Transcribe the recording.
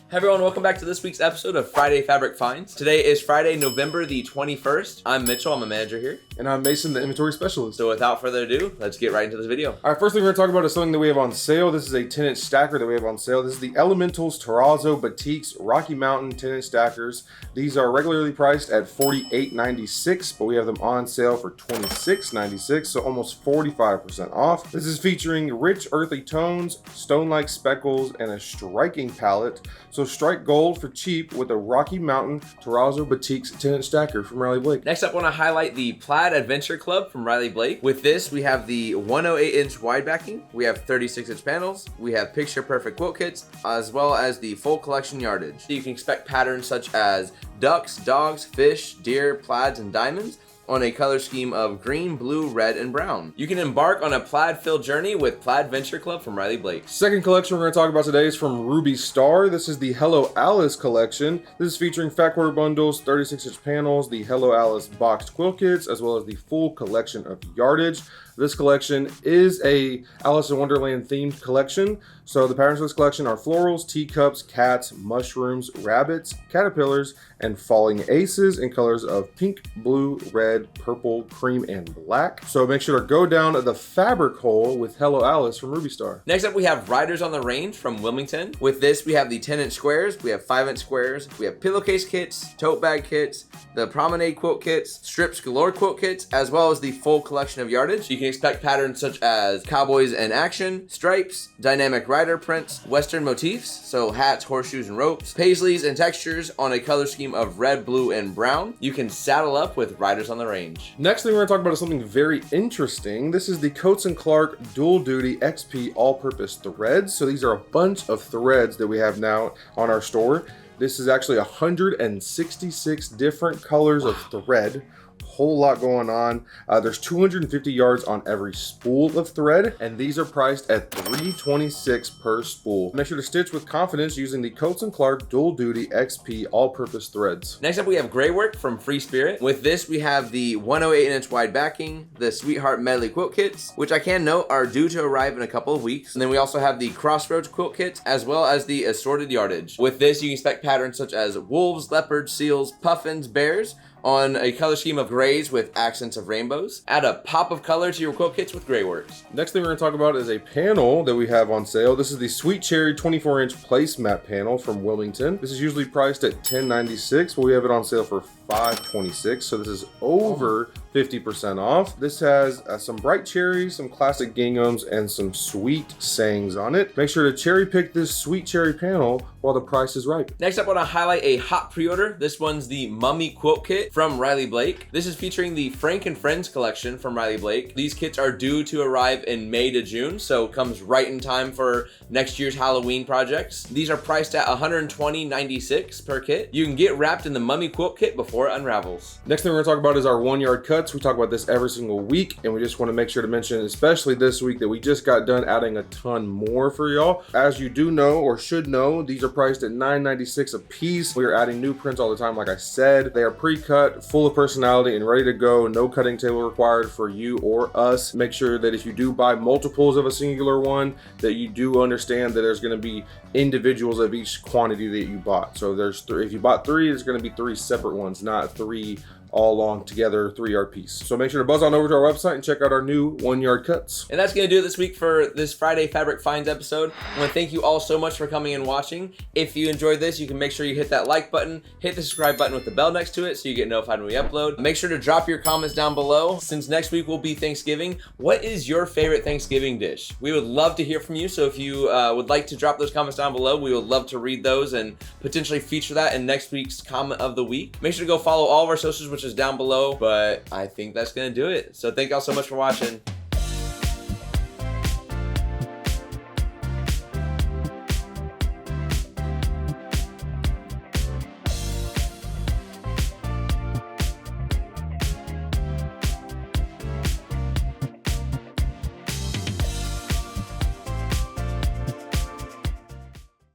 Hey everyone, welcome back to this week's episode of Friday Fabric Finds. Today is Friday, November the 21st. I'm Mitchell, I'm a manager here. And I'm Mason, the inventory specialist. So without further ado, let's get right into this video. All right, first thing we're gonna talk about is something that we have on sale. This is a 10-inch stacker that we have on sale. This is the Elementals Terrazzo Batiks Rocky Mountain 10-inch stackers. These are regularly priced at $48.96, but we have them on sale for $26.96, so almost 45% off. This is featuring rich earthy tones, stone-like speckles, and a striking palette. So strike gold for cheap with a Rocky Mountain Terrazzo Batiks 10-inch stacker from Riley Blake. Next up, I want to highlight the Plaid-Venture Club from Riley Blake. With this, we have the 108-inch wide backing, we have 36-inch panels, we have picture-perfect quilt kits, as well as the full collection yardage. You can expect patterns such as ducks, dogs, fish, deer, plaids, and diamonds on a color scheme of green, blue, red, and brown. You can embark on a plaid-filled journey with Plaid-Venture Club from Riley Blake. Second collection we're going to talk about today is from Ruby Star. This is the Hello Alice collection. This is featuring fat quarter bundles, 36-inch panels, the Hello Alice boxed quilt kits, as well as the full collection of yardage. This collection is a Alice in Wonderland themed collection. So the patterns of this collection are florals, teacups, cats, mushrooms, rabbits, caterpillars, and falling aces in colors of pink, blue, red, purple, cream, and black. So make sure to go down the fabric hole with Hello Alice from Ruby Star. Next up, we have Riders on the Range from Wilmington. With this, we have the 10-inch squares, we have 5-inch squares, we have pillowcase kits, tote bag kits, the promenade quilt kits, strips galore quilt kits, as well as the full collection of yardage. You can expect patterns such as cowboys in action, stripes, dynamic rider prints, western motifs, so hats, horseshoes, and ropes, paisleys and textures on a color scheme of red, blue, and brown. You can saddle up with Riders on the Range. Next thing we're going to talk about is something very interesting. This is the Coats & Clark Dual Duty XP All-Purpose Threads. So these are a bunch of threads that we have now on our store. This is actually 166 different colors of thread. Whole lot going on. There's 250 yards on every spool of thread, and these are priced at $326 per spool. Make sure to stitch with confidence using the Coats & Clark Dual Duty XP All-Purpose Threads. Next up, we have Graywork from Free Spirit. With this, we have the 108-inch wide backing, the Sweetheart Medley quilt kits, which I can note are due to arrive in a couple of weeks. And then we also have the Crossroads quilt kits, as well as the assorted yardage. With this, you can expect patterns such as wolves, leopards, seals, puffins, bears, on a color scheme of grays with accents of rainbows. Add a pop of color to your quilt kits with Grayworks. Next thing we're going to talk about is a panel that we have on sale. This is the Sweet Cherry 24-inch Placemat panel from Wilmington. This is usually priced at $10.96, but we have it on sale for $5.26, so this is over 50% off. This has some bright cherries, some classic ginghams, and some sweet sayings on it. Make sure to cherry pick this Sweet Cherry panel while the price is right. Next up, I want to highlight a hot pre-order. This one's the Mummy Quilt Kit from Riley Blake. This is featuring the Frank and Friends collection from Riley Blake. These kits are due to arrive in May to June, so it comes right in time for next year's Halloween projects. These are priced at $120.96 per kit. You can get wrapped in the Mummy Quilt Kit before it unravels. Next thing we're going to talk about is our 1-yard cuts. We talk about this every single week, and we just want to make sure to mention, especially this week, that we just got done adding a ton more for y'all. As you do know, or should know, these are priced at $9.96 a piece. We are adding new prints all the time, like I said. They are pre-cut, full of personality, and ready to go. No cutting table required for you or us. Make sure that if you do buy multiples of a singular one, that you do understand that there's going to be individuals of each quantity that you bought. So there's three. If you bought three, there's going to be three separate ones, not three all along together 3-yard piece. So make sure to buzz on over to our website and check out our new 1-yard cuts. And that's going to do it this week for this Friday Fabric Finds episode. I want to thank you all so much for coming and watching. If you enjoyed this, you can make sure you hit that like button, hit the subscribe button with the bell next to it so you get notified when we upload. Make sure to drop your comments down below. Since next week will be Thanksgiving, what is your favorite Thanksgiving dish? We would love to hear from you, so if you would like to drop those comments down below, we would love to read those and potentially feature that in next week's comment of the week. Make sure to go follow all of our socials, which is down below, but I think that's gonna do it. So thank y'all so much for watching.